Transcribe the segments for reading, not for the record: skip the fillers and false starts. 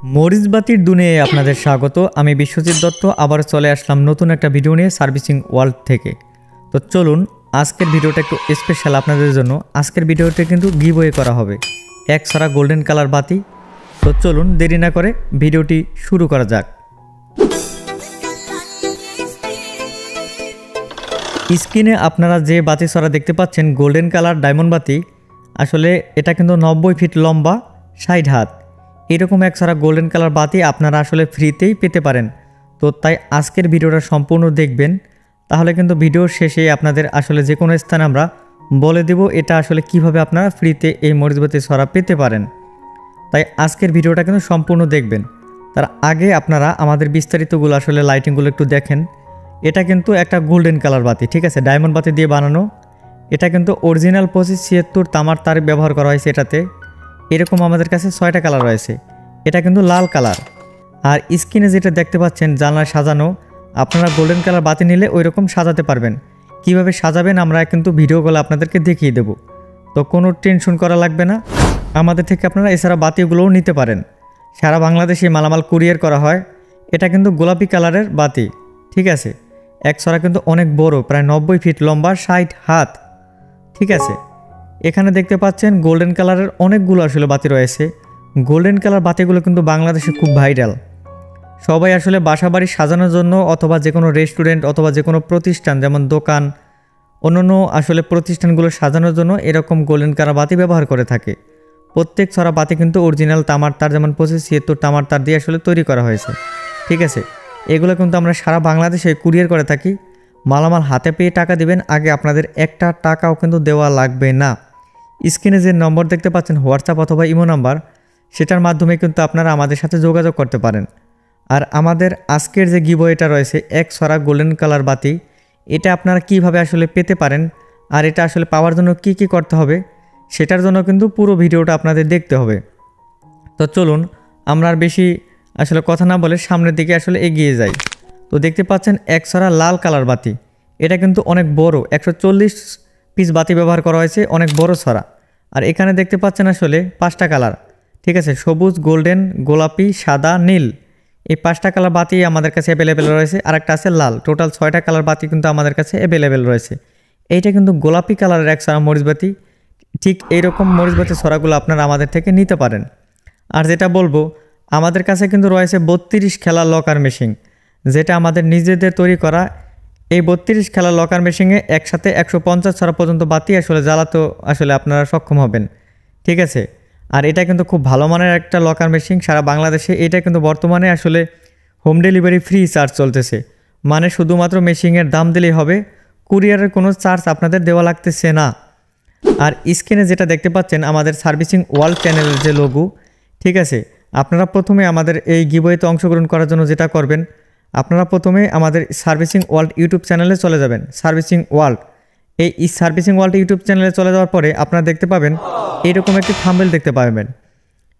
মরিচবাতির দুনিয়ায় আপনাদের স্বাগত। আমি বিশ্বজিৎ দত্ত আবার চলে আসলাম নতুন একটা ভিডিও নিয়ে সার্ভিসিং ওয়ার্ল্ড থেকে। তো চলুন আজকের ভিডিওটা একটু স্পেশাল আপনাদের জন্য। আজকের ভিডিওতে কিন্তু গিভওয়ে করা হবে এক ছড়া গোল্ডেন কালার বাতি। তো চলুন দেরি না করে ভিডিওটি শুরু করা যাক। স্ক্রিনে আপনারা যে বাতি ছড়া দেখতে পাচ্ছেন গোল্ডেন কালার ডায়মন্ড বাতি, আসলে এটা কিন্তু 90 ফিট লম্বা, 60 হাত। এরকম এক ছড়া গোল্ডেন কালার বাতি আপনারা আসলে ফ্রিতেই পেতে পারেন। তো তাই আজকের ভিডিওটা সম্পূর্ণ দেখবেন, তাহলে কিন্তু ভিডিওর শেষে আপনাদের আসলে যে কোনো স্থানে আমরা বলে দেব এটা আসলে কিভাবে আপনারা ফ্রিতে এই মরিচবাতি ছড়া পেতে পারেন। তাই আজকের ভিডিওটা কিন্তু সম্পূর্ণ দেখবেন। তার আগে আপনারা আমাদের বিস্তারিতগুলো আসলে লাইটিংগুলো একটু দেখেন। এটা কিন্তু একটা গোল্ডেন কালার বাতি, ঠিক আছে, ডায়মন্ড বাতি দিয়ে বানানো। এটা কিন্তু অরিজিনাল 2576 তামার তার ব্যবহার করা হয়েছে এটাতে। এরকম আমাদের কাছে 6টা কালার রয়েছে। এটা কিন্তু লাল কালার। আর স্ক্রিনে যেটা দেখতে পাচ্ছেন জানলা সাজানো, আপনারা গোল্ডেন কালার বাতি নিলে ওই রকম সাজাতে পারবেন। কিভাবে সাজাবেন আমরা কিন্তু ভিডিওগুলো আপনাদেরকে দেখিয়ে দেব। তো কোনো টেনশন করা লাগবে না, আমাদের থেকে আপনারা এছাড়া বাতিগুলোও নিতে পারেন। সারা বাংলাদেশে মালামাল কুরিয়ার করা হয়। এটা কিন্তু গোলাপি কালারের বাতি, ঠিক আছে। এক ছড়া কিন্তু অনেক বড়, প্রায় 90 ফিট লম্বা, 60 হাত, ঠিক আছে। এখানে দেখতে পাচ্ছেন গোল্ডেন কালারের অনেকগুলো আসলে বাতি রয়েছে। গোল্ডেন কালার বাতিগুলো কিন্তু বাংলাদেশে খুব ভাইরাল। সবাই আসলে বাসাবাড়ি সাজানোর জন্য অথবা যে কোনো রেস্টুরেন্ট অথবা যে কোনো প্রতিষ্ঠান, যেমন দোকান, অন্যান্য আসলে প্রতিষ্ঠানগুলো সাজানোর জন্য এরকম গোল্ডেন কালার বাতি ব্যবহার করে থাকে। প্রত্যেক ছড়া বাতি কিন্তু অরিজিনাল তামার তার, যেমন 2576 তামার তার দিয়ে আসলে তৈরি করা হয়েছে, ঠিক আছে। এগুলো কিন্তু আমরা সারা বাংলাদেশে কুরিয়ার করে থাকি। মালামাল হাতে পেয়ে টাকা দিবেন, আগে আপনাদের একটা টাকাও কিন্তু দেওয়া লাগবে না। স্ক্রিনে যে নম্বর দেখতে পাচ্ছেন হোয়াটসঅ্যাপ অথবা ইমো নাম্বার, সেটার মাধ্যমে কিন্তু আপনারা আমাদের সাথে যোগাযোগ করতে পারেন। আর আমাদের আজকের যে গিভওয়েটা রয়েছে এক ছড়া গোল্ডেন কালার বাতি, এটা আপনারা কিভাবে আসলে পেতে পারেন আর এটা আসলে পাওয়ার জন্য কি কি করতে হবে সেটার জন্য কিন্তু পুরো ভিডিওটা আপনাদের দেখতে হবে। তো চলুন আমরা আর বেশি আসলে কথা না বলে সামনের দিকে আসলে এগিয়ে যাই। তো দেখতে পাচ্ছেন এক ছড়া লাল কালার বাতি। এটা কিন্তু অনেক বড়, 140 পিস বাতি ব্যবহার করা হয়েছে, অনেক বড় ছড়া। আর এখানে দেখতে পাচ্ছেন আসলে 5টা কালার, ঠিক আছে, সবুজ, গোল্ডেন, গোলাপি, সাদা, নীল। এই 5টা কালার বাতি আমাদের কাছে অ্যাভেলেবেল রয়েছে। আর একটা আছে লাল। টোটাল 6টা কালার বাতি কিন্তু আমাদের কাছে অ্যাভেলেবেল রয়েছে। এইটা কিন্তু গোলাপি কালারের এক ছড়া মরিচবাতি। ঠিক এইরকম মরিচবাতি ছড়াগুলো আপনারা আমাদের থেকে নিতে পারেন। আর যেটা বলবো, আমাদের কাছে কিন্তু রয়েছে 32 খেলা লকার মেশিন, যেটা আমাদের নিজেদের তৈরি করা। এই 32 খেলা লকার মেশিনে একসাথে 150 ছড়া পর্যন্ত বাতি আসলে জ্বালাতে আসলে আপনারা সক্ষম হবেন, ঠিক আছে। আর এটা কিন্তু খুব ভালো মানের একটা লকার মেশিন সারা বাংলাদেশে। এটা কিন্তু বর্তমানে আসলে হোম ডেলিভারি ফ্রি চার্জ চলতেছে, মানে শুধুমাত্র মেশিনের দাম দিলেই হবে, কুরিয়ারের কোনো চার্জ আপনাদের দেওয়া লাগতেছে না। আর স্ক্রিনে যেটা দেখতে পাচ্ছেন আমাদের সার্ভিসিং ওয়ার্ল্ড চ্যানেলের যে লোগো, ঠিক আছে। আপনারা প্রথমে আমাদের এই গিভওয়েতে অংশগ্রহণ করার জন্য যেটা করবেন, আপনারা প্রথমে আমাদের সার্ভিসিং ওয়ার্ল্ড ইউটিউব চ্যানেলে চলে যাবেন। সার্ভিসিং ওয়ার্ল্ড, এই সার্ভিসিং ওয়ার্ল্ড ইউটিউব চ্যানেলে চলে যাওয়ার পরে আপনারা দেখতে পাবেন এইরকম একটি থাম্বনেল দেখতে পাবেন।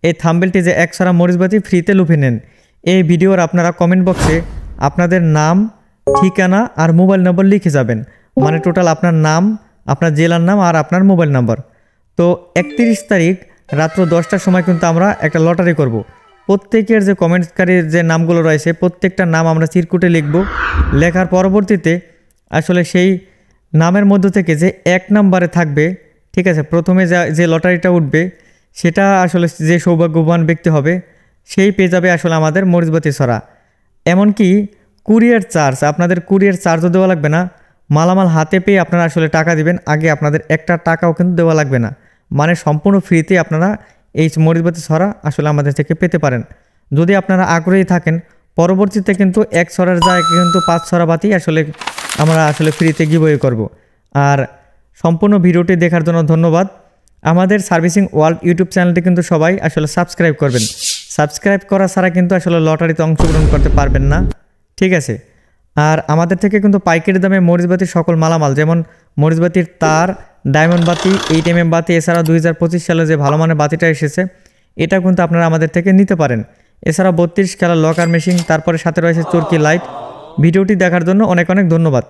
এই থাম্বনেলটি যে এক ছড়া মরিচবাতি ফ্রিতে লুফে নেন। এই ভিডিওর আপনারা কমেন্ট বক্সে আপনাদের নাম, ঠিকানা আর মোবাইল নম্বর লিখে যাবেন, মানে টোটাল আপনার নাম, আপনার জেলার নাম আর আপনার মোবাইল নম্বর। তো 31 তারিখ রাত্র 10টার সময় কিন্তু আমরা একটা লটারি করব। প্রত্যেকের যে কমেন্টকারীর যে নামগুলো রয়েছে প্রত্যেকটা নাম আমরা চিরকুটে লিখব। লেখার পরবর্তীতে আসলে সেই নামের মধ্য থেকে যে 1 নম্বরে থাকবে, ঠিক আছে, প্রথমে যে লটারিটা উঠবে সেটা আসলে যে সৌভাগ্যবান ব্যক্তি হবে সেই পেয়ে যাবে আসলে আমাদের মরিচবাতি ছড়া। এমনকি কুরিয়ার চার্জ, আপনাদের কুরিয়ার চার্জও দেওয়া লাগবে না। মালামাল হাতে পেয়ে আপনারা আসলে টাকা দিবেন, আগে আপনাদের একটা টাকাও কিন্তু দেওয়া লাগবে না, মানে সম্পূর্ণ ফ্রিতে আপনারা এই মরিচবাতি ছড়া আসলে আমাদের থেকে পেতে পারেন। যদি আপনারা আগ্রহী থাকেন, পরবর্তীতে কিন্তু এক ছড়ার জায়গায় কিন্তু 5 ছড়া বাতি আসলে আমরা আসলে ফ্রিতে গিভওয়ে করব। আর সম্পূর্ণ ভিডিওটি দেখার জন্য ধন্যবাদ। আমাদের সার্ভিসিং ওয়ার্ল্ড ইউটিউব চ্যানেলটি কিন্তু সবাই আসলে সাবস্ক্রাইব করবেন। সাবস্ক্রাইব করা ছাড়া কিন্তু আসলে লটারিতে অংশগ্রহণ করতে পারবেন না, ঠিক আছে। আর আমাদের থেকে কিন্তু পাইকারি দামে মরিচবাতির সকল মালামাল, যেমন মরিচবাতির তার, ডায়মন্ড বাতি, 8mm বাতি, এছাড়া 2025 সালে যে ভালো মানের বাতিটা এসেছে এটা কিন্তু আপনারা আমাদের থেকে নিতে পারেন। এছাড়া 32 খেলা লকার মেশিন, তারপরে সাথে রয়েছে চরকি লাইট। ভিডিওটি দেখার জন্য অনেক অনেক ধন্যবাদ।